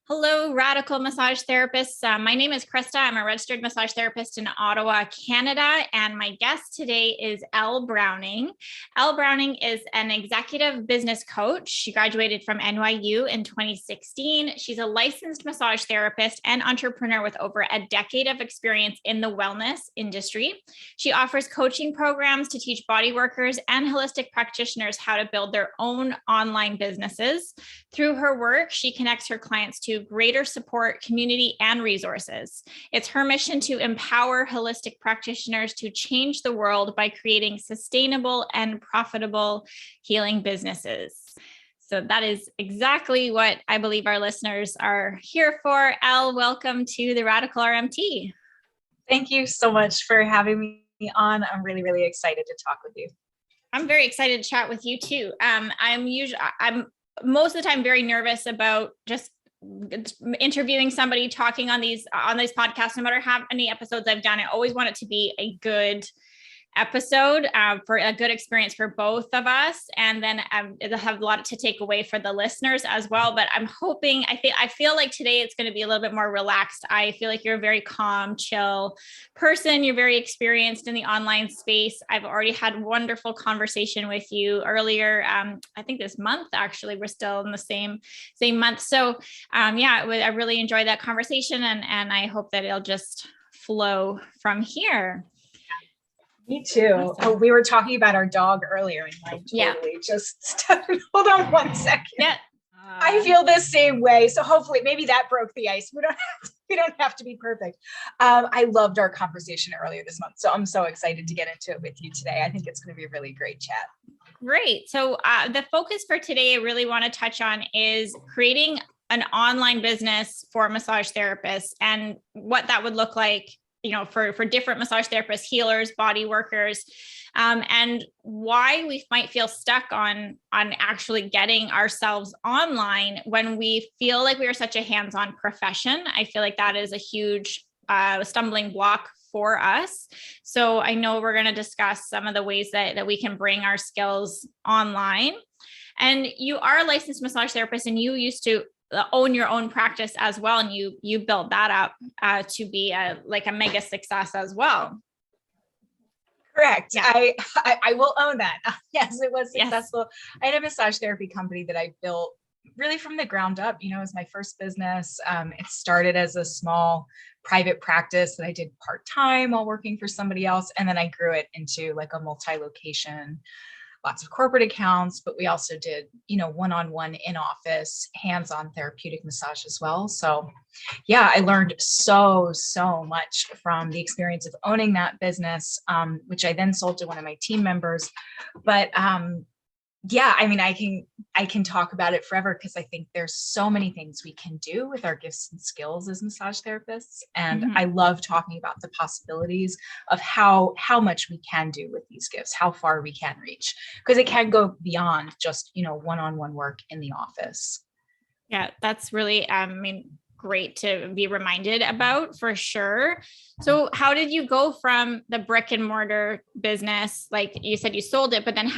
Hello, radical massage therapists. My name is Krista. I'm a registered massage therapist in Ottawa, Canada, and my guest today is Elle Browning. Elle Browning is an executive business coach. She graduated from NYU in 2016. She's a licensed massage therapist and entrepreneur with over a decade of experience in the wellness industry. She offers coaching programs to teach body workers and holistic practitioners how to build their own online businesses. Through her work, she connects her clients to greater support, community, and resources. It's her mission to empower holistic practitioners to change the world by creating sustainable and profitable healing businesses. So that is exactly what I believe our listeners are here for. Elle, welcome to the Radical RMT. Thank you so much for having me on. I'm really, really excited to talk with you. I'm very excited to chat with you too. I'm most of the time very nervous about just interviewing somebody, talking on these podcasts. No matter how many episodes I've done, I always want it to be a good episode for a good experience for both of us, and then it'll have a lot to take away for the listeners as well. But I'm hoping, I feel like today it's going to be a little bit more relaxed. I feel like you're a very calm, chill person. You're very experienced in the online space. I've already had wonderful conversation with you earlier. I think this month, actually, we're still in the same month. So I really enjoyed that conversation, and I hope that it'll just flow from here. Me too. Awesome. Oh, we were talking about our dog earlier, and mine totally just started. Hold on one second. Yeah. I feel the same way. So hopefully, maybe that broke the ice. We don't have to be perfect. I loved our conversation earlier this month, so I'm so excited to get into it with you today. I think it's going to be a really great chat. Great. So the focus for today I really want to touch on is creating an online business for massage therapists and what that would look like, for different massage therapists, healers, body workers, and why we might feel stuck on actually getting ourselves online when we feel like we are such a hands-on profession. I feel like that is a huge stumbling block for us. So I know we're going to discuss some of the ways that we can bring our skills online. And you are a licensed massage therapist, and you used to own your own practice as well, and you built that up to be a mega success as well. Correct. Yeah. I will own that. Yes, it was successful. Yes. I had a massage therapy company that I built really from the ground up. It was my first business. It started as a small private practice that I did part-time while working for somebody else, and then I grew it into like a multi-location, lots of corporate accounts, but we also did, one-on-one in-office, hands-on therapeutic massage as well. So yeah, I learned so much from the experience of owning that business, which I then sold to one of my team members. But I can talk about it forever, because I think there's so many things we can do with our gifts and skills as massage therapists. And I love talking about the possibilities of how much we can do with these gifts, how far we can reach, because it can go beyond just, one-on-one work in the office. Yeah, that's really, great to be reminded about, for sure. So how did you go from the brick and mortar business? Like you said, you sold it, but then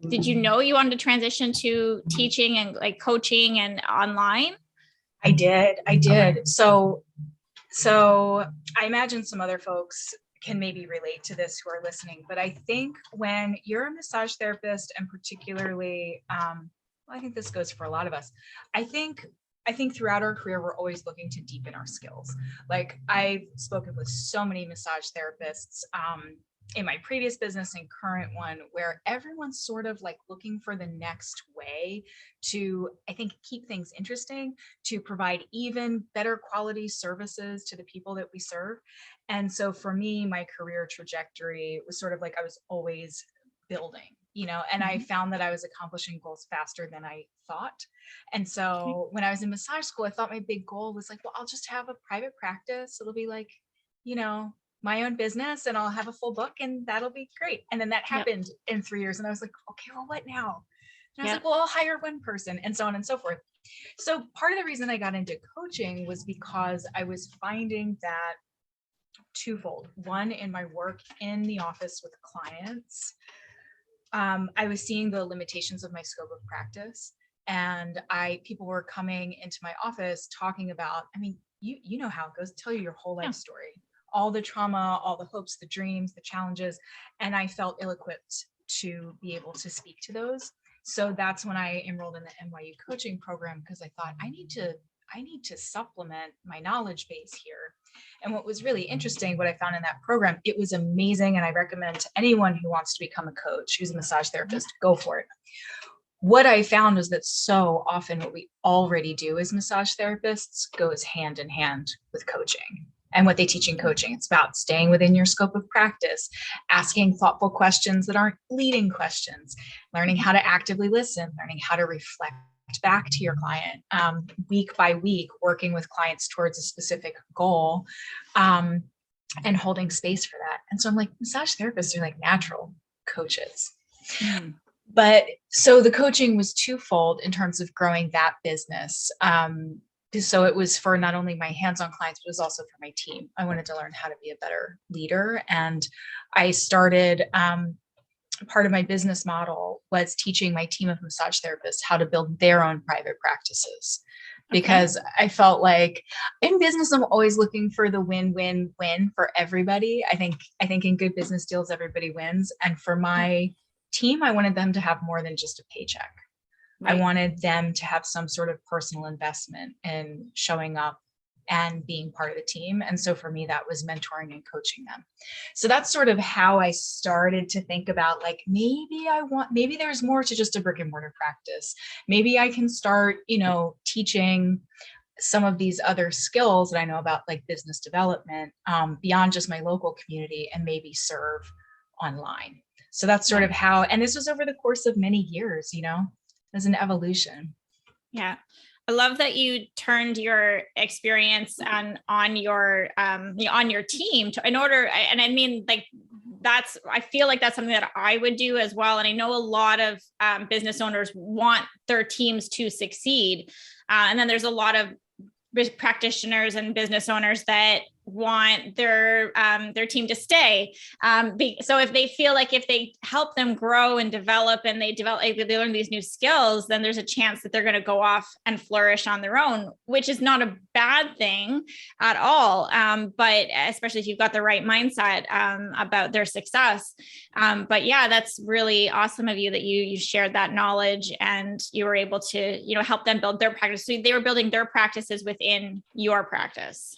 did you know you wanted to transition to teaching and coaching and online? I did. Okay. So I imagine some other folks can maybe relate to this who are listening, but I think when you're a massage therapist, and particularly, I think this goes for a lot of us, I think throughout our career, we're always looking to deepen our skills. Like, I've spoken with so many massage therapists in my previous business and current one, where everyone's sort of like looking for the next way to, I think, keep things interesting, to provide even better quality services to the people that we serve. And so for me, my career trajectory was sort of like I was always building, and I found that I was accomplishing goals faster than I thought. And so when I was in massage school, I thought my big goal was like, well, I'll just have a private practice. It'll be like, my own business, and I'll have a full book, and that'll be great. And then that happened in 3 years. And I was like, okay, well, what now? And I was like, well, I'll hire one person, and so on and so forth. So part of the reason I got into coaching was because I was finding that twofold. One, in my work in the office with clients, I was seeing the limitations of my scope of practice. And people were coming into my office talking about, I mean, you know how it goes, tell you your whole life story, all the trauma, all the hopes, the dreams, the challenges. And I felt ill-equipped to be able to speak to those. So that's when I enrolled in the NYU coaching program, because I thought I need to supplement my knowledge base here. And what was really interesting, what I found in that program, it was amazing. And I recommend to anyone who wants to become a coach, who's a massage therapist, go for it. What I found was that so often what we already do as massage therapists goes hand in hand with coaching and what they teach in coaching. It's about staying within your scope of practice, asking thoughtful questions that aren't leading questions, learning how to actively listen, learning how to reflect back to your client week by week, working with clients towards a specific goal, and holding space for that. And so I'm like, massage therapists are like natural coaches. Mm. But so the coaching was twofold in terms of growing that business. So it was for not only my hands-on clients, but it was also for my team. I wanted to learn how to be a better leader. And I started, part of my business model was teaching my team of massage therapists how to build their own private practices. Because I felt like in business, I'm always looking for the win-win-win for everybody. I think in good business deals, everybody wins. And for my team, I wanted them to have more than just a paycheck. Right. I wanted them to have some sort of personal investment in showing up and being part of the team. And so for me, that was mentoring and coaching them. So that's sort of how I started to think about, like, maybe there's more to just a brick and mortar practice. Maybe I can start, teaching some of these other skills that I know about, like business development, beyond just my local community, and maybe serve online. So that's sort of how, and this was over the course of many years, as an evolution. Yeah. I love that you turned your experience on your team in order. And I mean, like, I feel like that's something that I would do as well. And I know a lot of business owners want their teams to succeed. And then there's a lot of practitioners and business owners that want their team to stay. So if they feel like if they help them grow and develop, and they learn these new skills, then there's a chance that they're going to go off and flourish on their own, which is not a bad thing at all. But especially if you've got the right mindset about their success. But yeah, that's really awesome of you that you shared that knowledge, and you were able to, help them build their practice. So they were building their practices within your practice.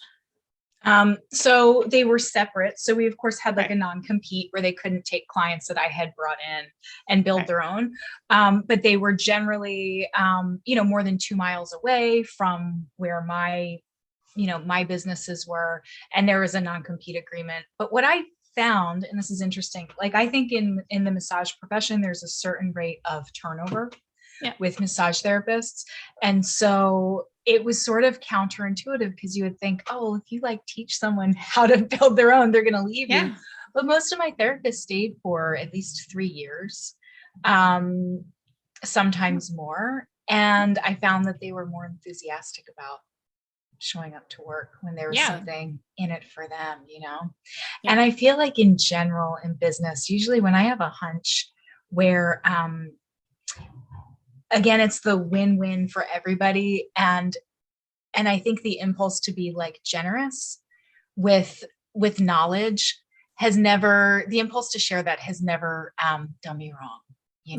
So they were separate. So we of course had like a non-compete where they couldn't take clients that I had brought in and build their own. But they were generally, more than 2 miles away from where my businesses were. And there was a non-compete agreement. But what I found, and this is interesting, like I think in the massage profession, there's a certain rate of turnover with massage therapists. And so it was sort of counterintuitive, because you would think, oh, if you teach someone how to build their own, they're going to leave you. But most of my therapists stayed for at least 3 years, sometimes more. And I found that they were more enthusiastic about showing up to work when there was something in it for them, And I feel like in general in business, usually when I have a hunch where, again, it's the win-win for everybody. And I think the impulse to be generous with knowledge the impulse to share that has never done me wrong,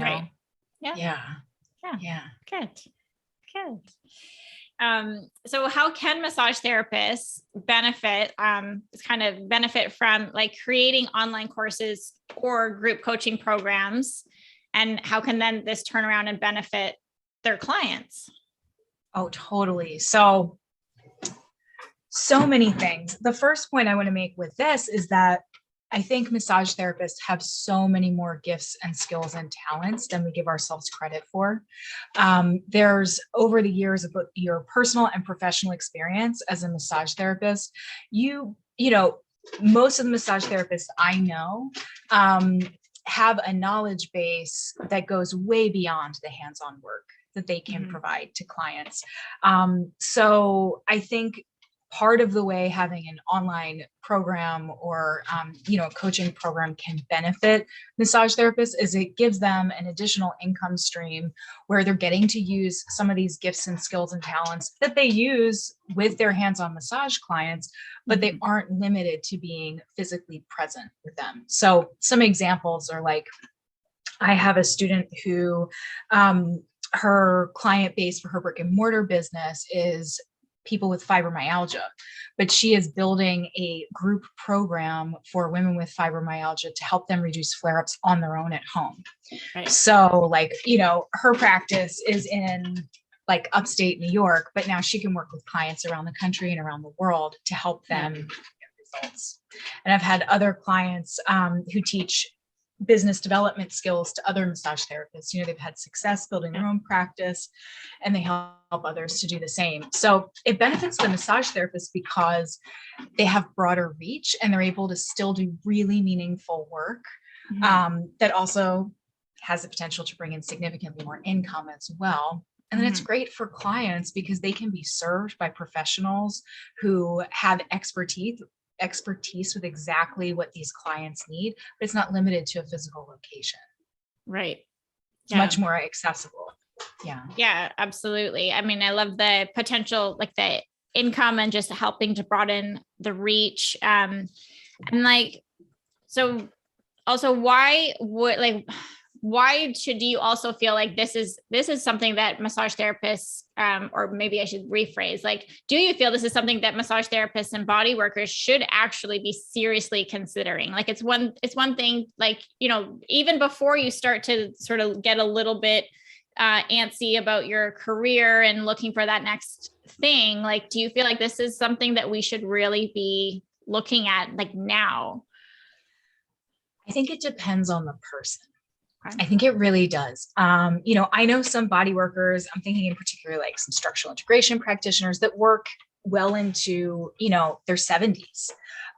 Right. Yeah. Good. So how can massage therapists benefit from creating online courses or group coaching programs? And how can then this turn around and benefit their clients? Oh, totally. So many things. The first point I want to make with this is that I think massage therapists have so many more gifts and skills and talents than we give ourselves credit for. There's, over the years of your personal and professional experience as a massage therapist, most of the massage therapists I know, have a knowledge base that goes way beyond the hands-on work that they can provide to clients. So I think part of the way having an online program or, a coaching program can benefit massage therapists is it gives them an additional income stream where they're getting to use some of these gifts and skills and talents that they use with their hands-on massage clients, but they aren't limited to being physically present with them. So some examples are like, I have a student who, her client base for her brick and mortar business is people with fibromyalgia, but she is building a group program for women with fibromyalgia to help them reduce flare-ups on their own at home. Right. So like, her practice is in like upstate New York, but now she can work with clients around the country and around the world to help them get results. And I've had other clients who teach business development skills to other massage therapists. They've had success building their own practice and they help others to do the same. So it benefits the massage therapist because they have broader reach and they're able to still do really meaningful work that also has the potential to bring in significantly more income as well. And then it's great for clients because they can be served by professionals who have expertise with exactly what these clients need, but it's not limited to a physical location. Right. It's much more accessible. Yeah. Yeah, absolutely. I mean, I love the potential, like the income and just helping to broaden the reach. And like, so also why should you also feel like this is something that massage therapists, or maybe I should rephrase, like, do you feel this is something that massage therapists and body workers should actually be seriously considering? Like it's one thing, like, even before you start to sort of get a little bit antsy about your career and looking for that next thing, like, do you feel like this is something that we should really be looking at like now? I think it depends on the person. I think it really does. I know some body workers, I'm thinking in particular, like some structural integration practitioners that work well into, their 70s.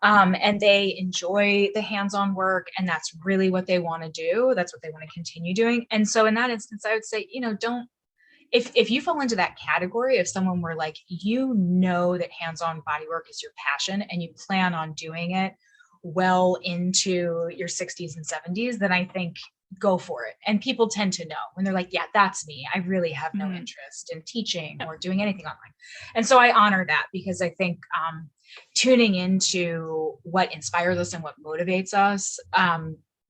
And they enjoy the hands-on work and that's really what they want to do. That's what they want to continue doing. And so in that instance, I would say, if you fall into that category of someone where like, that hands-on body work is your passion and you plan on doing it well into your 60s and 70s, then I think go for it. And people tend to know when they're like, yeah, that's me. I really have no interest in teaching or doing anything online. And so I honor that because I think tuning into what inspires us and what motivates us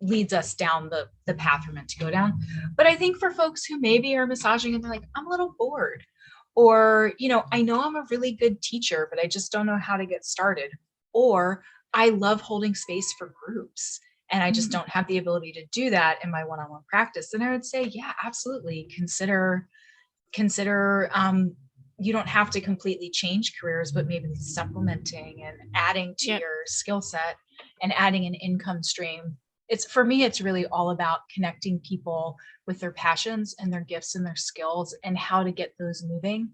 leads us down the path we're meant to go down. But I think for folks who maybe are massaging and they're like, I'm a little bored, or, I know I'm a really good teacher, but I just don't know how to get started. Or I love holding space for groups and I just don't have the ability to do that in my one-on-one practice. And I would say, yeah, absolutely. Consider, you don't have to completely change careers, but maybe supplementing and adding to your skill set and adding an income stream. For me, it's really all about connecting people with their passions and their gifts and their skills and how to get those moving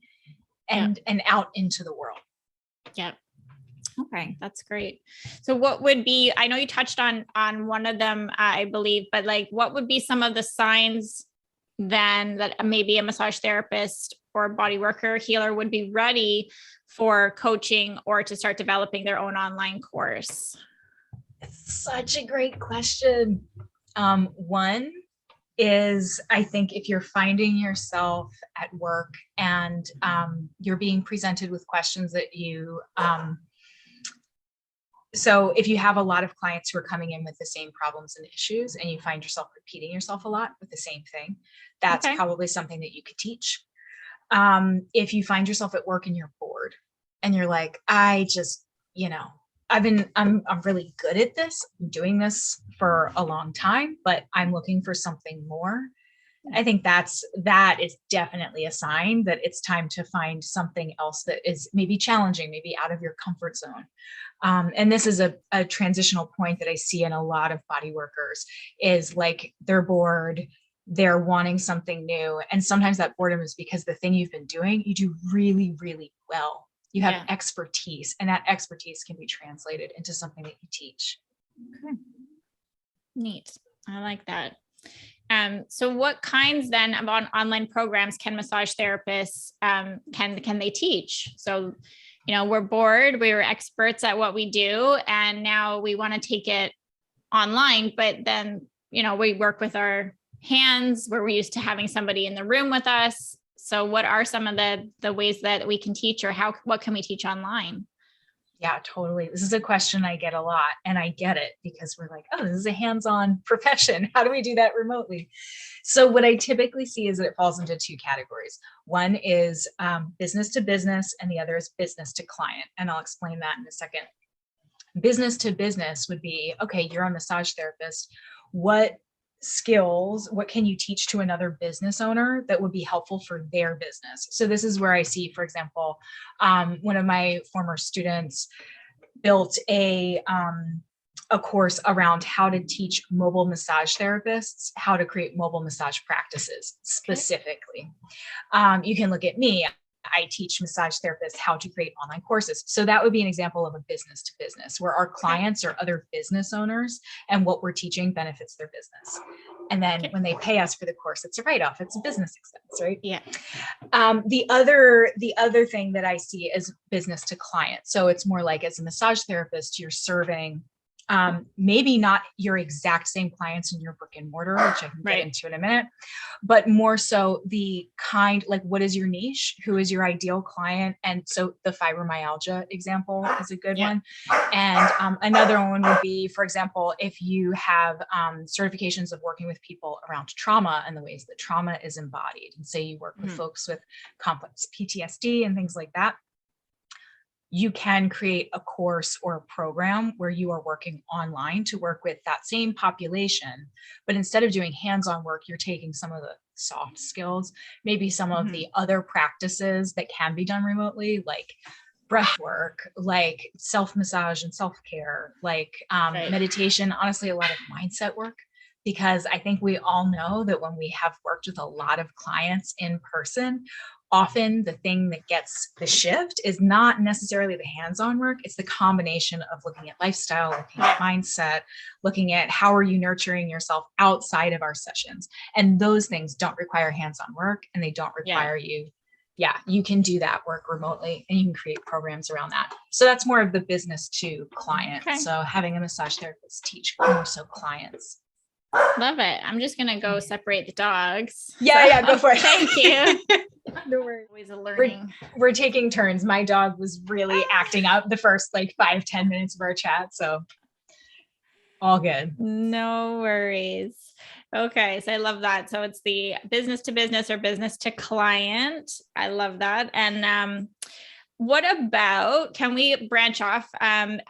and out into the world. Yeah. Okay, that's great. So what would be, I know you touched on one of them, I believe, but like, what would be some of the signs then that maybe a massage therapist or body worker healer would be ready for coaching or to start developing their own online course? It's such a great question. One is, I think if you're finding yourself at work and you're being presented with questions that you, so if you have a lot of clients who are coming in with the same problems and issues and you find yourself repeating yourself a lot with the same thing, that's probably something that you could teach. If you find yourself at work and you're bored and you're like, I'm really good at this. I'm doing this for a long time, but I'm looking for something more. I think that is definitely a sign that it's time to find something else that is maybe challenging, maybe out of your comfort zone. And this is a transitional point that I see in a lot of body workers is like, they're bored, they're wanting something new. And sometimes that boredom is because the thing you've been doing, you do really, really well. You have expertise, and that expertise can be translated into something that you teach. Okay. Neat. I like that. So what kinds then of online programs can massage therapists, can they teach? So we're bored, we were experts at what we do, and now we want to take it online, but then, we work with our hands, where we're used to having somebody in the room with us. So what are some of the ways that we can teach, or what can we teach online? Yeah, totally. This is a question I get a lot, and I get it because we're like, oh, this is a hands-on profession. How do we do that remotely? So what I typically see is that it falls into two categories. One is business to business, and the other is business to client. And I'll explain that in a second. Business to business would be, okay, you're a massage therapist. What skills, what can you teach to another business owner that would be helpful for their business? So this is where I see, for example, one of my former students built a course around how to teach mobile massage therapists how to create mobile massage practices specifically. Okay. You can look at me. I teach massage therapists how to create online courses. So that would be an example of a business to business, where our clients are other business owners and what we're teaching benefits their business. And then when they pay us for the course, it's a write-off. It's a business expense, right? Yeah. The other thing that I see is business to client. So it's more like, as a massage therapist, you're serving maybe not your exact same clients in your brick and mortar, which I can get into in a minute, but more so the kind, like, what is your niche? Who is your ideal client? And so the fibromyalgia example is a good one. And another one would be, for example, if you have certifications of working with people around trauma and the ways that trauma is embodied, and say you work with folks with complex PTSD and things like that, you can create a course or a program where you are working online to work with that same population. But instead of doing hands-on work, you're taking some of the soft skills, maybe some of the other practices that can be done remotely, like breath work, like self-massage and self-care, like meditation, honestly, a lot of mindset work. Because I think we all know that when we have worked with a lot of clients in person, often the thing that gets the shift is not necessarily the hands-on work. It's the combination of looking at lifestyle, looking at mindset, looking at how are you nurturing yourself outside of our sessions. And those things don't require hands-on work, and they don't require you. Yeah, you can do that work remotely, and you can create programs around that. So that's more of the business to client. Okay. So having a massage therapist teach more so clients. Love it. I'm just going to go separate the dogs. Yeah, go for it. Thank you. No worries. Always a learning. We're taking turns. My dog was really acting up the first 5-10 minutes of our chat. So all good. No worries. Okay. So I love that. So it's the business to business or business to client. I love that. And, what about, can we branch off and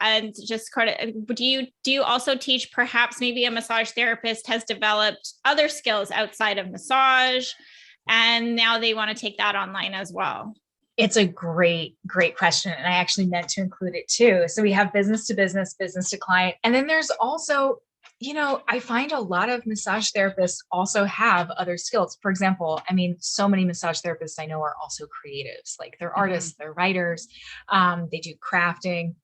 just do you also teach, perhaps maybe a massage therapist has developed other skills outside of massage and now they want to take that online as well? It's a great question. And I actually meant to include it too. So we have business to business, business to client. And then there's also, I find a lot of massage therapists also have other skills. For example, so many massage therapists I know are also creatives, like they're artists, they're writers, they do crafting.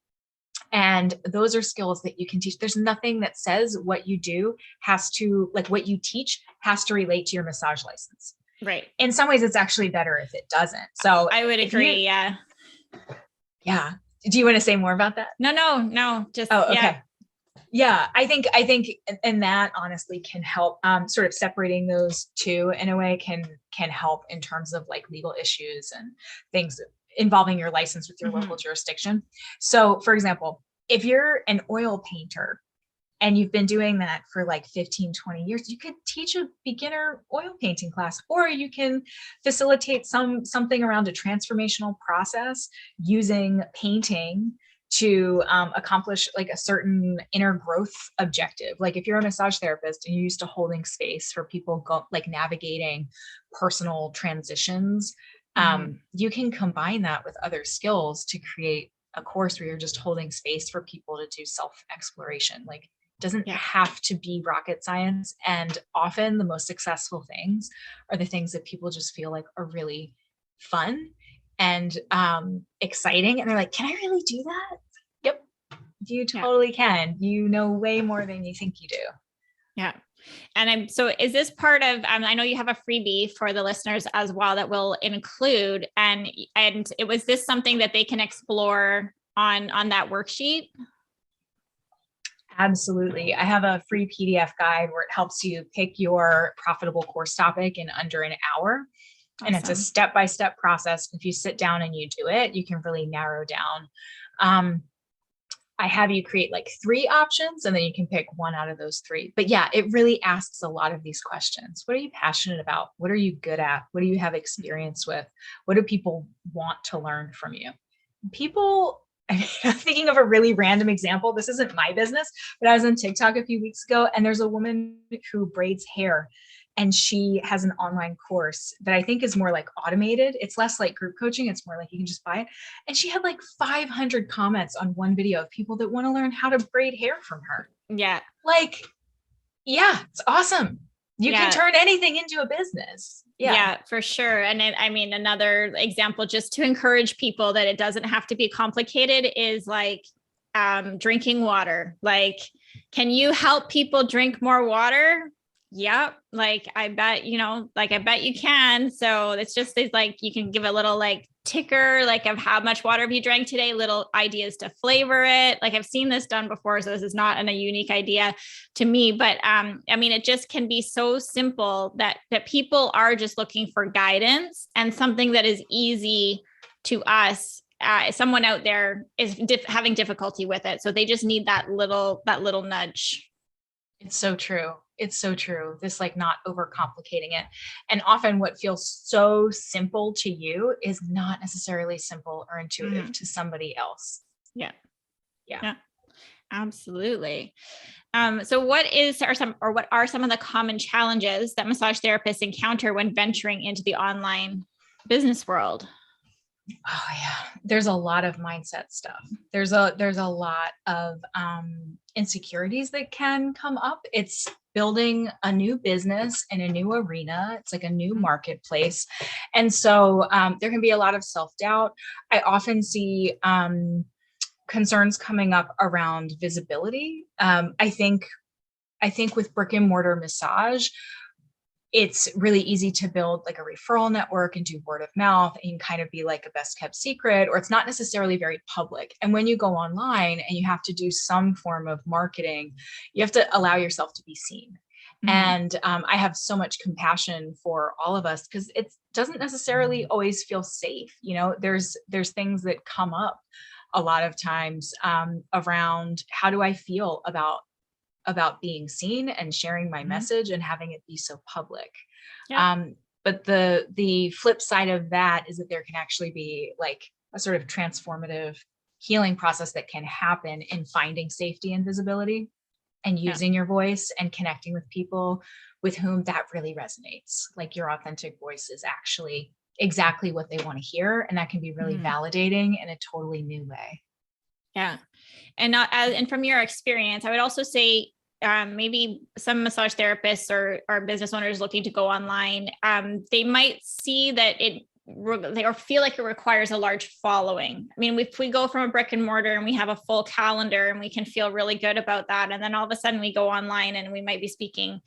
And those are skills that you can teach. There's nothing that says what you do what you teach has to relate to your massage license. Right. In some ways, it's actually better if it doesn't. So I would agree. Yeah. Do you want to say more about that? No. Just, okay. Yeah, I think, and that honestly can help, sort of separating those two in a way can help in terms of legal issues and things involving your license with your local jurisdiction. So for example, if you're an oil painter and you've been doing that for 15, 20 years, you could teach a beginner oil painting class, or you can facilitate something around a transformational process using painting to accomplish a certain inner growth objective. Like if you're a massage therapist and you're used to holding space for people navigating personal transitions, you can combine that with other skills to create a course where you're just holding space for people to do self-exploration. It doesn't have to be rocket science. And often the most successful things are the things that people just feel are really fun and exciting. And they're like, can I really do that? Yep, you totally can. You know way more than you think you do. Yeah. So is this part of, I know you have a freebie for the listeners as well that will include, and it was this something that they can explore on that worksheet? Absolutely. I have a free PDF guide where it helps you pick your profitable course topic in under an hour. Awesome. And it's a step-by-step process. If you sit down and you do it, you can really narrow down. I have you create like 3 options and then you can pick one out of those 3. But yeah, it really asks a lot of these questions. What are you passionate about? What are you good at? What do you have experience with? What do people want to learn from you? People, I'm thinking of a really random example. This isn't my business, but I was on TikTok a few weeks ago and there's a woman who braids hair. And she has an online course that I think is more like automated. It's less like group coaching. It's more like you can just buy it. And she had like 500 comments on one video of people that want to learn how to braid hair from her. Yeah. Like, yeah, it's awesome. You can turn anything into a business. Yeah, for sure. And another example, just to encourage people that it doesn't have to be complicated, is like drinking water. Like, can you help people drink more water? Yep. Like, I bet you can. So it's just like, you can give a little like ticker, like of how much water have you drank today, little ideas to flavor it. Like, I've seen this done before. So this is not a unique idea to me, but it just can be so simple that people are just looking for guidance and something that is easy to us. Someone out there is having difficulty with it. So they just need that little nudge. It's so true. It's so true. This like not overcomplicating it. And often what feels so simple to you is not necessarily simple or intuitive to somebody else. Yeah. Absolutely. So what are some of the common challenges that massage therapists encounter when venturing into the online business world? Oh yeah, there's a lot of mindset stuff. There's a lot of insecurities that can come up. It's building a new business in a new arena. It's like a new marketplace. And so there can be a lot of self-doubt. I often see concerns coming up around visibility. I think with brick and mortar massage, it's really easy to build like a referral network and do word of mouth and kind of be like a best kept secret, or it's not necessarily very public. And when you go online and you have to do some form of marketing, you have to allow yourself to be seen. Mm-hmm. And I have so much compassion for all of us because it doesn't necessarily always feel safe. You know, there's things that come up a lot of times around how do I feel about being seen and sharing my message and having it be so public. Yeah. But the flip side of that is that there can actually be like a sort of transformative healing process that can happen in finding safety and visibility and using your voice and connecting with people with whom that really resonates. Like your authentic voice is actually exactly what they want to hear. And that can be really validating in a totally new way. Yeah. And from your experience, I would also say maybe some massage therapists or business owners looking to go online, they might see that or feel like it requires a large following. I mean, if we go from a brick and mortar and we have a full calendar and we can feel really good about that, and then all of a sudden we go online and we might be speaking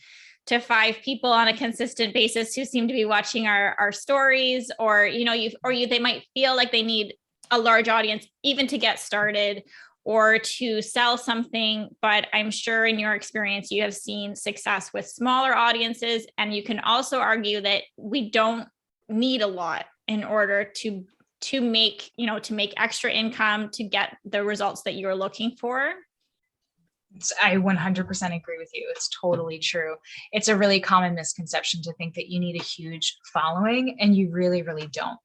to 5 people on a consistent basis who seem to be watching our stories, or they might feel like they need a large audience even to get started or to sell something. But I'm sure in your experience, you have seen success with smaller audiences. And you can also argue that we don't need a lot in order to make extra income to get the results that you're looking for. I 100% agree with you. It's totally true. It's a really common misconception to think that you need a huge following, and you really, really don't.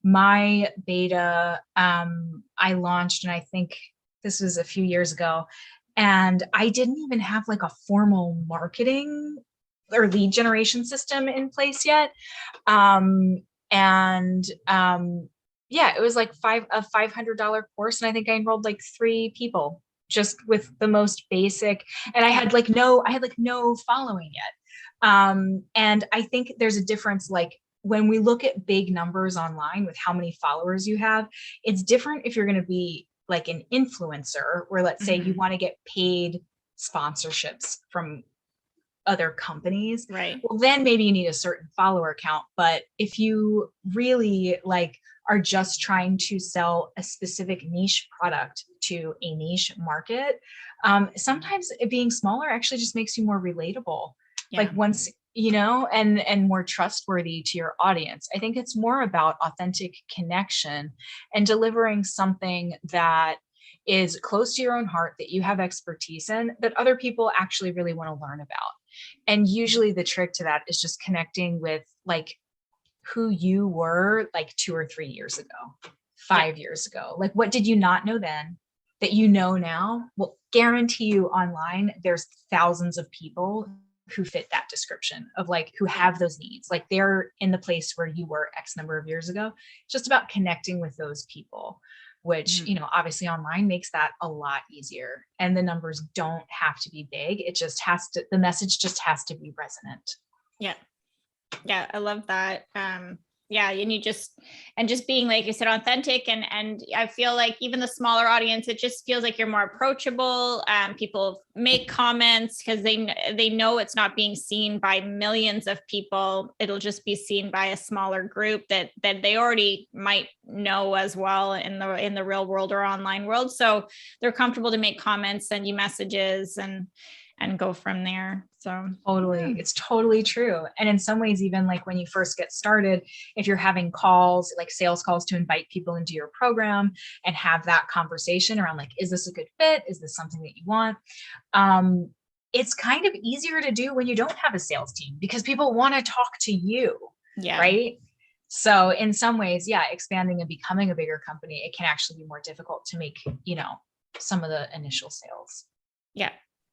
My beta, I launched, and I think this was a few years ago, and I didn't even have like a formal marketing or lead generation system in place yet. It was like a $500 course. And I think I enrolled like 3 people just with the most basic, and I had no following yet. And I think there's a difference, like when we look at big numbers online with how many followers you have, it's different if you're going to be like an influencer where, let's say you want to get paid sponsorships from other companies. Right. Well, then maybe you need a certain follower count. But if you really like are just trying to sell a specific niche product to a niche market, sometimes it being smaller actually just makes you more relatable. Yeah. Like once, you know, and more trustworthy to your audience. I think it's more about authentic connection and delivering something that is close to your own heart, that you have expertise in, that other people actually really want to learn about. And usually the trick to that is just connecting with like who you were like 2 or 3 years ago, 5 years ago. Like, what did you not know then that you know now? Well, guarantee you online, there's thousands of people who fit that description of like, who have those needs. Like they're in the place where you were X number of years ago. It's just about connecting with those people, which, you know, obviously online makes that a lot easier. And the numbers don't have to be big. It just has to, the message just has to be resonant. Yeah. Yeah. I love that. Yeah. And just being, like you said, authentic. And I feel like even the smaller audience, it just feels like you're more approachable. People make comments because they know it's not being seen by millions of people. It'll just be seen by a smaller group that they already might know as well in the real world or online world. So they're comfortable to make comments, send you messages, and go from there. So totally. Yeah. It's totally true. And in some ways, even like when you first get started, if you're having calls, like sales calls to invite people into your program and have that conversation around like, is this a good fit? Is this something that you want? It's kind of easier to do when you don't have a sales team because people want to talk to you. Yeah. Right. So in some ways, yeah, expanding and becoming a bigger company, it can actually be more difficult to make, you know, some of the initial sales. Yeah.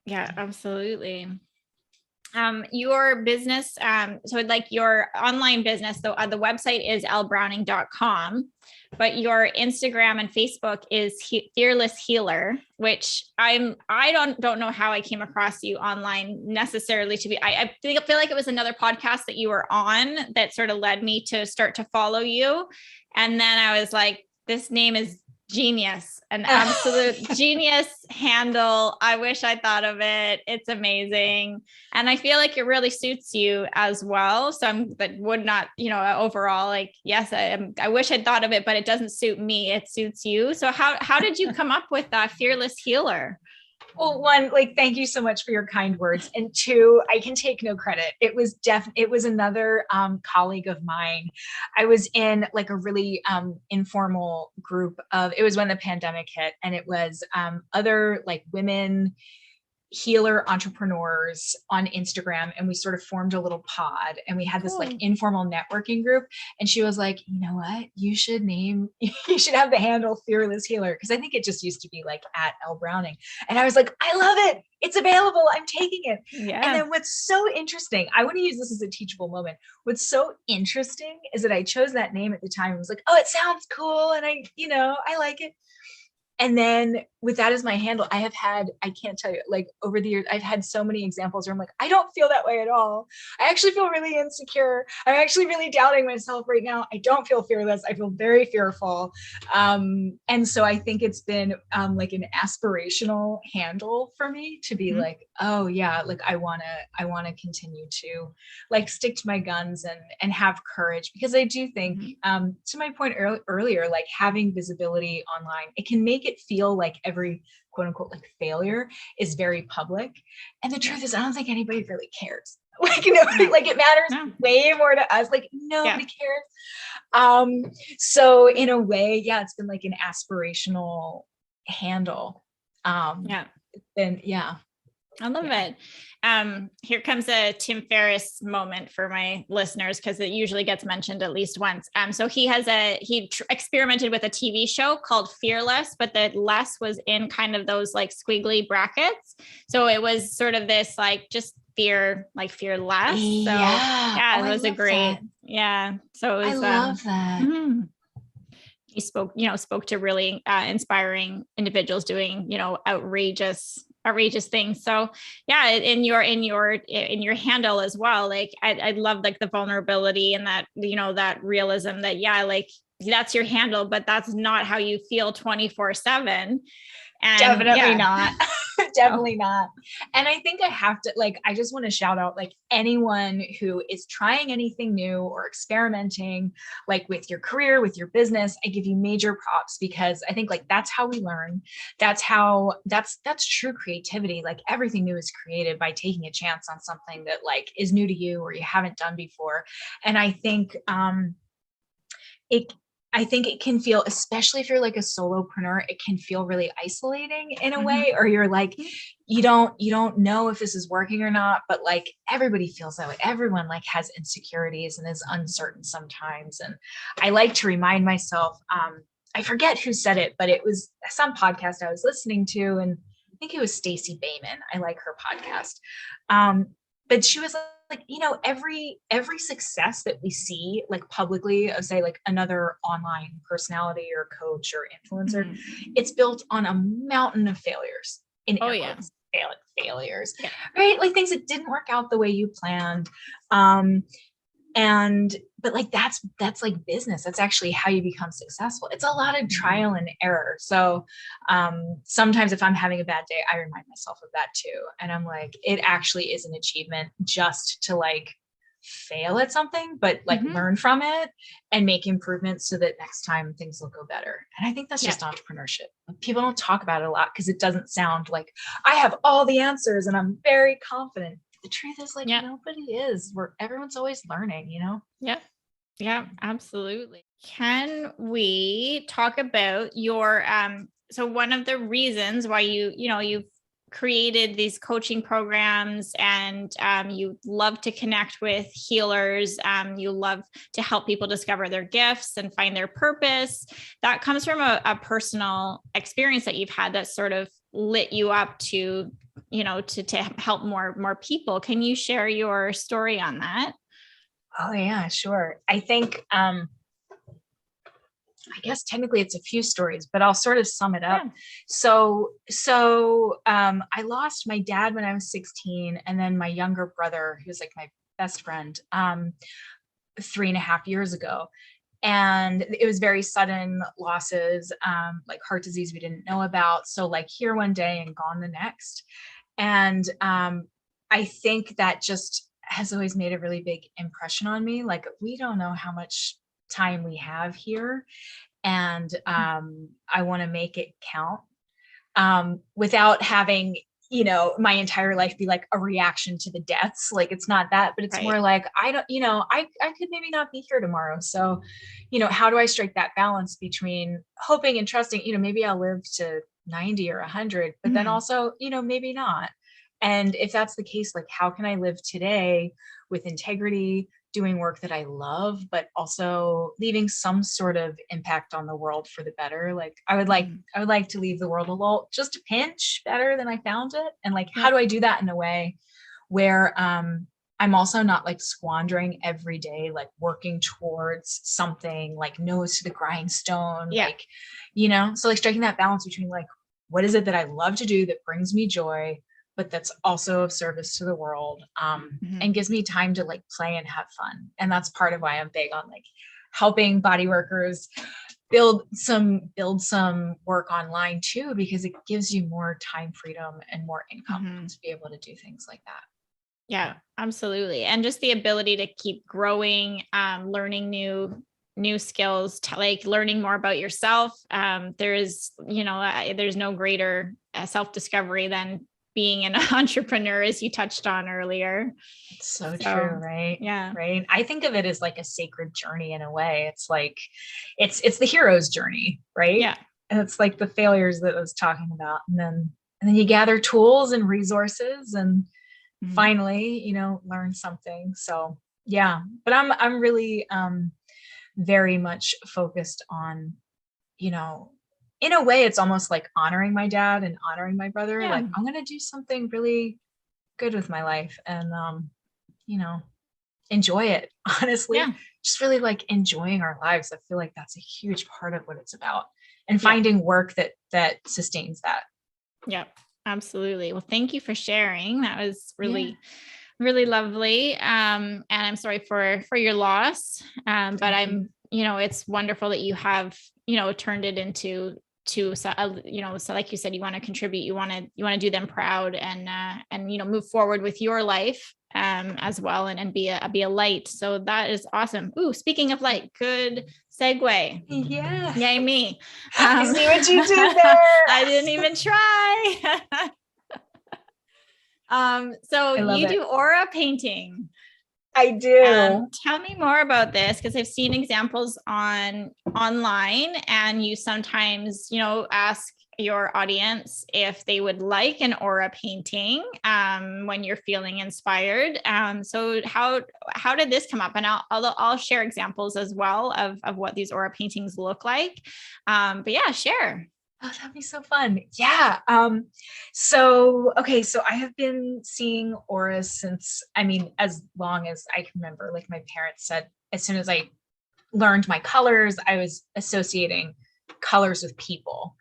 Yeah, absolutely. Your business, so like your online business, though, the website is ellebrowning.com, but your Instagram and Facebook is Fearless Healer, which I don't know how I came across you online necessarily to be, I feel like it was another podcast that you were on that sort of led me to start to follow you. And then I was like, this name is genius, an absolute genius handle. I wish I thought of it. It's amazing. And I feel like it really suits you as well. So but would not, you know, overall, like, yes, I wish I'd thought of it, but it doesn't suit me. It suits you. So how did you come up with that Fearless Healer? Well, one, like, thank you so much for your kind words. And two, I can take no credit. It was another colleague of mine. I was in like a really informal group it was when the pandemic hit, and it was other like women healer entrepreneurs on Instagram, and we sort of formed a little pod, and we had this like informal networking group. And she was like, you know what, you should have the handle Fearless Healer, because I think it just used to be like at Elle Browning. And I was like, I love it, it's available, I'm taking it. Yeah. And then what's so interesting, I want to use this as a teachable moment. What's so interesting is that I chose that name at the time. I was like, oh, it sounds cool, and I like it. And then with that as my handle, I can't tell you, like over the years, I've had so many examples where I'm like, I don't feel that way at all. I actually feel really insecure. I'm actually really doubting myself right now. I don't feel fearless. I feel very fearful. And so I think it's been like an aspirational handle for me to be like, oh yeah, like I want to continue to like stick to my guns and have courage, because I do think to my point earlier, like having visibility online, it can make it feel like every quote unquote like failure is very public. And the truth is, I don't think anybody really cares. Like nobody, like it matters way more to us. Like nobody cares. So in a way, yeah, it's been like an aspirational handle. And I love it. Here comes a Tim Ferriss moment for my listeners, because it usually gets mentioned at least once. So he experimented with a TV show called Fearless, but the less was in kind of those like squiggly brackets. So it was sort of this like just fear, like fearless. So it was a great, So it was, I love that. He spoke to really inspiring individuals doing, outrageous things. So in your handle as well, like I love like the vulnerability and that, that realism that, like that's your handle, but that's not how you feel 24/7. And definitely not. Definitely not. And I think I have to, like, I just want to shout out, like, anyone who is trying anything new or experimenting, like with your career, with your business. I give you major props, because I think, like, that's how we learn. That's true creativity. Like, everything new is created by taking a chance on something that, like, is new to you or you haven't done before. And it I think it can feel, especially if you're like a solopreneur, it can feel really isolating in a way, or you're like, you don't know if this is working or not, but like everybody feels that way. Everyone like has insecurities and is uncertain sometimes. And I like to remind myself, I forget who said it, but it was some podcast I was listening to, and I think it was Stacey Bayman. I like her podcast. But she was like, every success that we see like publicly of, say, like another online personality or coach or influencer, it's built on a mountain of failures, in air quotes, failures, right? Like things that didn't work out the way you planned. But like that's like business. That's actually how you become successful. It's a lot of trial and error. So sometimes if I'm having a bad day, I remind myself of that too. And I'm like, it actually is an achievement just to like fail at something, but like learn from it and make improvements so that next time things will go better. And I think that's just entrepreneurship. People don't talk about it a lot because it doesn't sound like I have all the answers and I'm very confident. The truth is, like, nobody is. Everyone's always learning, Yeah, absolutely. Can we talk about your so one of the reasons why you've created these coaching programs, and you love to connect with healers, you love to help people discover their gifts and find their purpose, that comes from a personal experience that you've had that sort of lit you up to help more people. Can you share your story on that? Oh yeah, sure. I think, I guess technically it's a few stories, but I'll sort of sum it up. So I lost my dad when I was 16, and then my younger brother, who's like my best friend, 3.5 years ago. And it was very sudden losses, like heart disease we didn't know about. So like here one day and gone the next. And I think that just has always made a really big impression on me. Like, we don't know how much time we have here. And I want to make it count, without having, my entire life be like a reaction to the deaths. Like, it's not that, but it's more like, I don't, I could maybe not be here tomorrow. So, how do I strike that balance between hoping and trusting, maybe I'll live to 90 or 100, but then also, maybe not. And if that's the case, like, how can I live today with integrity, doing work that I love, but also leaving some sort of impact on the world for the better? Like, I would like to leave the world a little, just a pinch better than I found it. And like, how do I do that in a way where I'm also not like squandering every day, like working towards something, like nose to the grindstone, like, so like striking that balance between like, what is it that I love to do that brings me joy, but that's also of service to the world, and gives me time to like play and have fun. And that's part of why I'm big on like helping body workers build some work online too, because it gives you more time freedom and more income to be able to do things like that. Yeah, absolutely. And just the ability to keep growing, learning new skills, like learning more about yourself. There's no greater self-discovery than being an entrepreneur, as you touched on earlier. So true, right? Yeah. Right. I think of it as like a sacred journey in a way. It's like, it's the hero's journey, right? Yeah. And it's like the failures that I was talking about. And then you gather tools and resources and finally, learn something. So yeah, but I'm really very much focused on, in a way, it's almost like honoring my dad and honoring my brother. Like, I'm going to do something really good with my life and, enjoy it, honestly. Just really like enjoying our lives. I feel like that's a huge part of what it's about, and finding work that sustains that. Yeah, absolutely. Well, thank you for sharing. That was really, really lovely. And I'm sorry for your loss. But it's wonderful that you have, turned it into so like you said, you want to contribute, you want to do them proud, and move forward with your life as well, and be a light. So that is awesome. Ooh, speaking of light, good segue. Yeah. Yay me. I see what you did there. I didn't even try. So you do aura painting. I do. Tell me more about this, because I've seen examples online, and you sometimes, ask your audience if they would like an aura painting when you're feeling inspired. So how did this come up? And I'll share examples as well of what these aura paintings look like. But yeah, share. Oh, that'd be so fun. Yeah. So I have been seeing auras since, as long as I can remember. Like my parents said, as soon as I learned my colors, I was associating colors with people.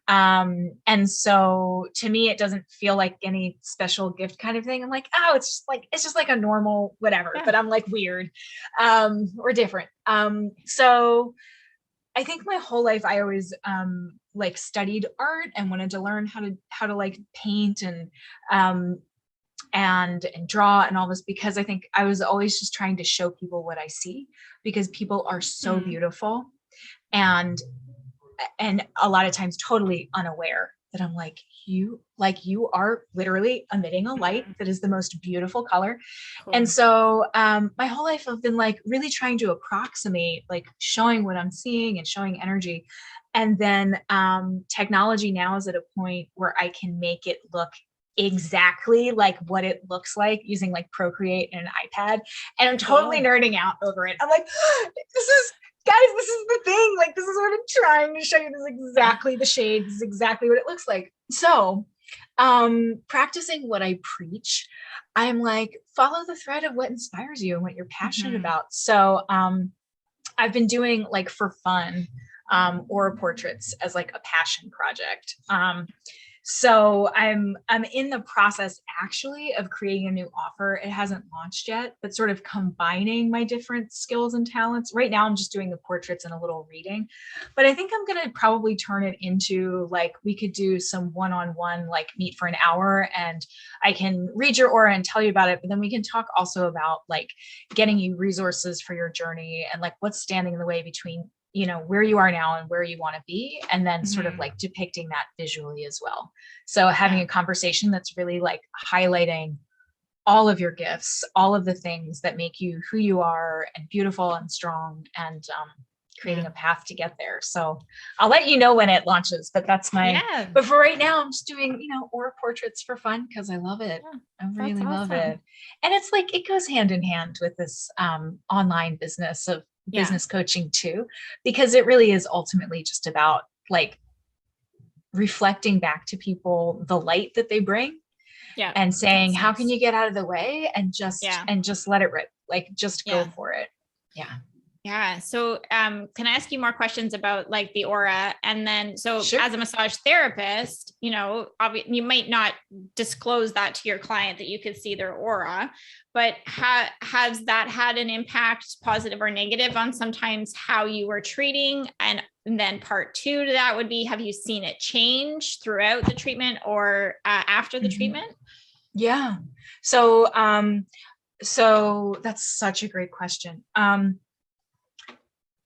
And so to me, it doesn't feel like any special gift kind of thing. I'm like, oh, it's just like a normal whatever, but I'm like weird, or different. So I think my whole life I always studied art and wanted to learn how to like paint and draw and all this, because I think I was always just trying to show people what I see, because people are so beautiful and a lot of times totally unaware that I'm like, you are literally emitting a light that is the most beautiful color. Cool. And so my whole life I've been like really trying to approximate, like showing what I'm seeing and showing energy. And then technology now is at a point where I can make it look exactly like what it looks like using like Procreate and an iPad. And I'm totally nerding out over it. I'm like, this is the thing. Like, this is what I'm trying to show you. This is exactly the shade. This is exactly what it looks like. So practicing what I preach, I'm like, follow the thread of what inspires you and what you're passionate about. So I've been doing, like, for fun, aura portraits as like a passion project. So I'm in the process actually of creating a new offer. It hasn't launched yet, but sort of combining my different skills and talents. Right now I'm just doing the portraits and a little reading, but I think I'm going to probably turn it into, like, we could do some one-on-one, like meet for an hour and I can read your aura and tell you about it. But then we can talk also about like getting you resources for your journey and like what's standing in the way between, you know, where you are now and where you want to be, and then sort of like depicting that visually as well. So having a conversation that's really like highlighting all of your gifts, all of the things that make you who you are and beautiful and strong, and creating a path to get there. So I'll let you know when it launches, but that's but for right now, I'm just doing, you know, aura portraits for fun because I love it. I really love it. And it's like, it goes hand in hand with this online business of business coaching too, because it really is ultimately just about like reflecting back to people the light that they bring and saying, how can you get out of the way and just let it rip, like just go for it. Yeah. So can I ask you more questions about like the aura? And then, so as a massage therapist, you know, you might not disclose that to your client that you could see their aura, but has that had an impact, positive or negative, on sometimes how you were treating? And then part two to that would be, have you seen it change throughout the treatment or after the treatment? Yeah. So that's such a great question.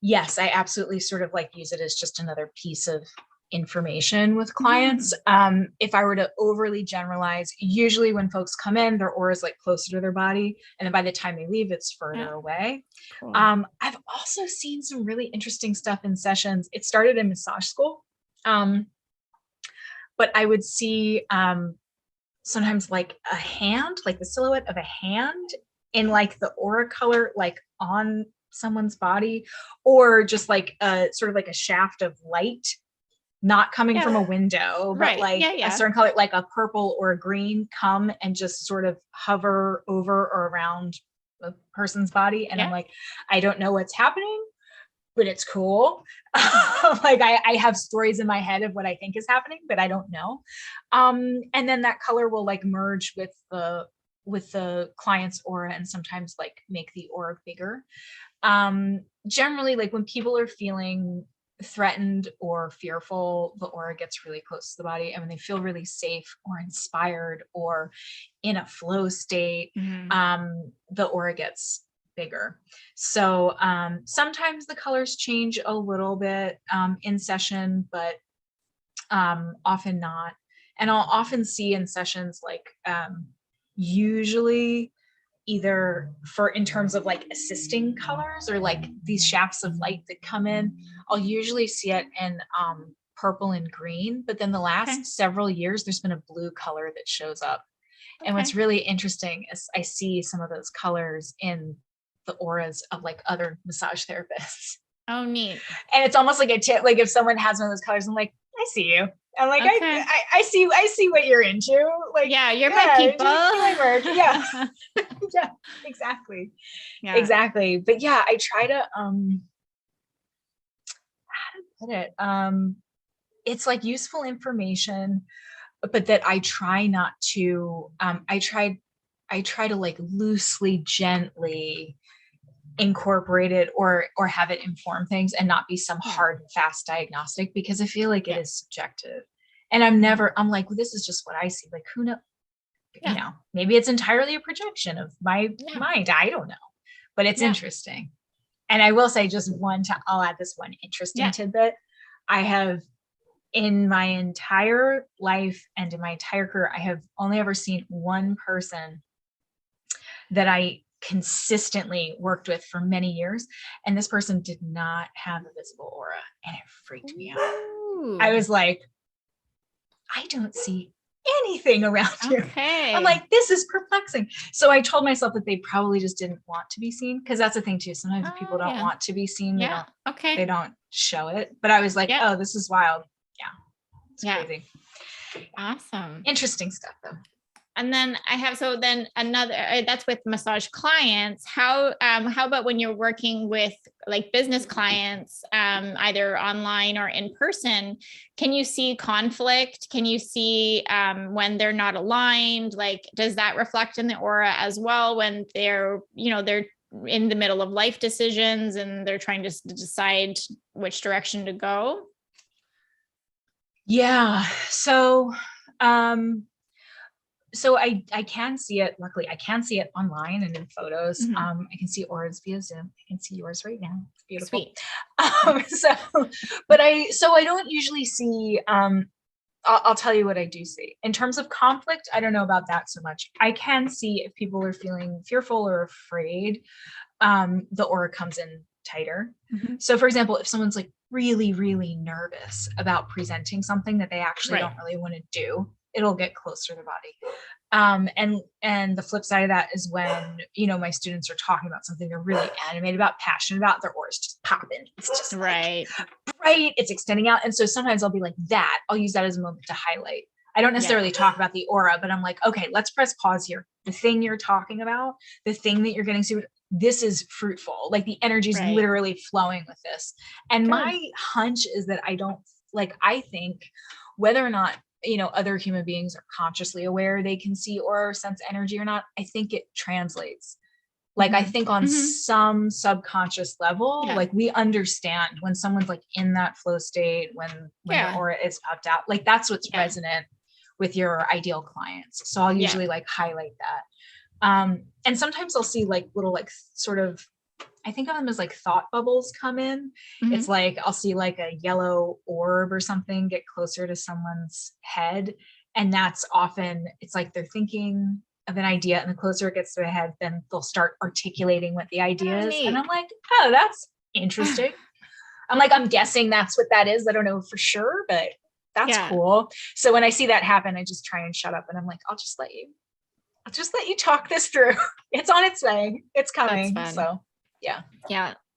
Yes, I absolutely sort of like use it as just another piece of information with clients. If I were to overly generalize, usually when folks come in, their aura is like closer to their body, and then by the time they leave, it's further away. Cool. I've also seen some really interesting stuff in sessions. It started in massage school, but I would see sometimes like a hand, like the silhouette of a hand in like the aura color, like on someone's body, or just like a sort of like a shaft of light, not coming from a window, but like a certain color, like a purple or a green, come and just sort of hover over or around a person's body. And I'm like, I don't know what's happening, but it's cool. Like I have stories in my head of what I think is happening, but I don't know. And then that color will like merge with the client's aura and sometimes like make the aura bigger. Generally, like when people are feeling threatened or fearful, the aura gets really close to the body. And when they feel really safe or inspired or in a flow state, the aura gets bigger. So sometimes the colors change a little bit in session, but often not. And I'll often see in sessions like usually either for in terms of like assisting colors or like these shafts of light that come in, I'll usually see it in purple and green. But then the last several years, there's been a blue color that shows up. And what's really interesting is I see some of those colors in the auras of like other massage therapists. Oh, neat. And it's almost like a tip, like if someone has one of those colors, I'm like, I see you. I'm like, I see what you're into. Like, yeah, you're my people. My work. Yeah. Yeah, exactly. Yeah. Exactly. But yeah, I try to, how to put it? It's like useful information, but that I try not to, I try to like loosely, gently incorporate it or have it inform things and not be some hard and fast diagnostic, because I feel like it is subjective. And I'm like, well, this is just what I see. Like, who knows? You know, maybe it's entirely a projection of my mind. I don't know, but it's interesting. And I will say I'll add this one interesting tidbit. I have in my entire life and in my entire career, I have only ever seen one person that I consistently worked with for many years. And this person did not have a visible aura, and it freaked me out. I was like, I don't see anything around you. I'm like, this is perplexing. So I told myself that they probably just didn't want to be seen. Cause that's the thing too. Sometimes people don't want to be seen. They don't show it. But I was like, oh, this is wild. Yeah. It's crazy. Awesome. Interesting stuff though. And then I have, so then another, that's with massage clients. How about when you're working with like business clients, either online or in person, can you see conflict? Can you see when they're not aligned? Like, does that reflect in the aura as well when they're in the middle of life decisions and they're trying to decide which direction to go? Yeah. So I can see it. Luckily, I can see it online and in photos. I can see auras via Zoom. I can see yours right now. It's beautiful. Sweet. But I don't usually see. I'll tell you what I do see in terms of conflict. I don't know about that so much. I can see if people are feeling fearful or afraid. The aura comes in tighter. So, for example, if someone's like really, really nervous about presenting something that they actually don't really want to do, it'll get closer to the body. And the flip side of that is when, my students are talking about something they're really animated about, passionate about, their aura's just popping. It's just like, bright, it's extending out. And so sometimes I'll be like that. I'll use that as a moment to highlight. I don't necessarily talk about the aura, but I'm like, okay, let's press pause here. The thing you're talking about, the thing that you're getting to, this is fruitful. Like the energy is literally flowing with this. And my hunch is that I think whether or not, other human beings are consciously aware they can see or sense energy or not, I think it translates. Like, I think on some subconscious level, like we understand when someone's like in that flow state, when their aura is popped out, like that's what's resonant with your ideal clients. So I'll usually like highlight that. And sometimes I'll see like little, like sort of, I think of them as like thought bubbles come in. It's like, I'll see like a yellow orb or something get closer to someone's head. And that's often, it's like they're thinking of an idea, and the closer it gets to their head, then they'll start articulating what the idea is. And I'm like, oh, that's interesting. I'm guessing that's what that is. I don't know for sure, but that's cool. So when I see that happen, I just try and shut up, and I'm like, I'll just let you talk this through. It's on its way. It's coming. So yeah.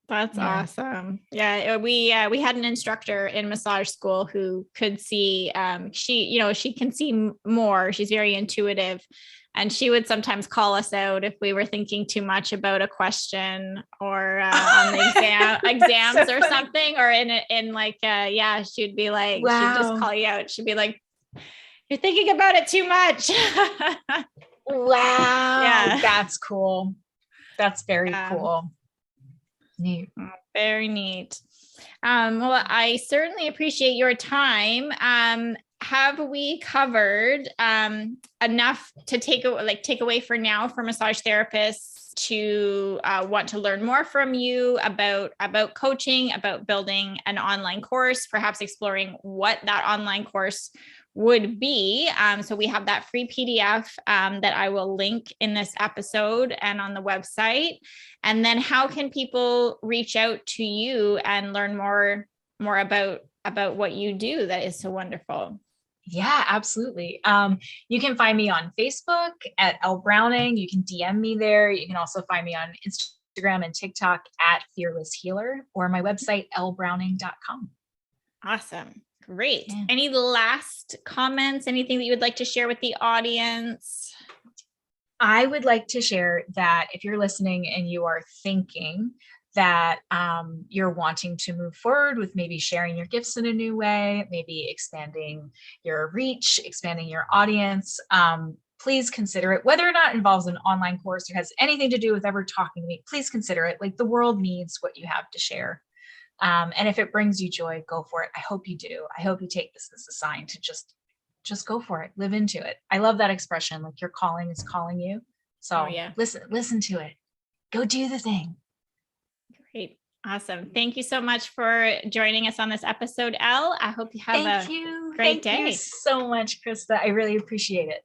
That's awesome. Yeah. We had an instructor in massage school who could see, she can see more. She's very intuitive, and she would sometimes call us out if we were thinking too much about a question or on the exams or something, or in like, she'd be like, she'd just call you out. She'd be like, you're thinking about it too much. Wow. Yeah. That's cool. That's very cool. Neat. Very neat. Well, I certainly appreciate your time. Have we covered enough to take away for now for massage therapists to want to learn more from you about coaching, about building an online course, perhaps exploring what that online course would be? So we have that free PDF that I will link in this episode and on the website. And then how can people reach out to you and learn more about what you do that is so wonderful? Yeah, absolutely. You can find me on Facebook at Elle Browning. You can DM me there. You can also find me on Instagram and TikTok at Fearless Healer, or my website, ellebrowning.com. Awesome. Great. Yeah. Any last comments? Anything that you would like to share with the audience? I would like to share that if you're listening and you are thinking that you're wanting to move forward with maybe sharing your gifts in a new way, maybe expanding your reach, expanding your audience, please consider it. Whether or not it involves an online course or has anything to do with ever talking to me, please consider it. Like, the world needs what you have to share. And if it brings you joy, go for it. I hope you do. I hope you take this as a sign to just go for it, live into it. I love that expression, like your calling is calling you. So yeah. listen to it. Go do the thing. Great. Awesome. Thank you so much for joining us on this episode, Elle. I hope you have a great day. Thank you so much, Krista. I really appreciate it.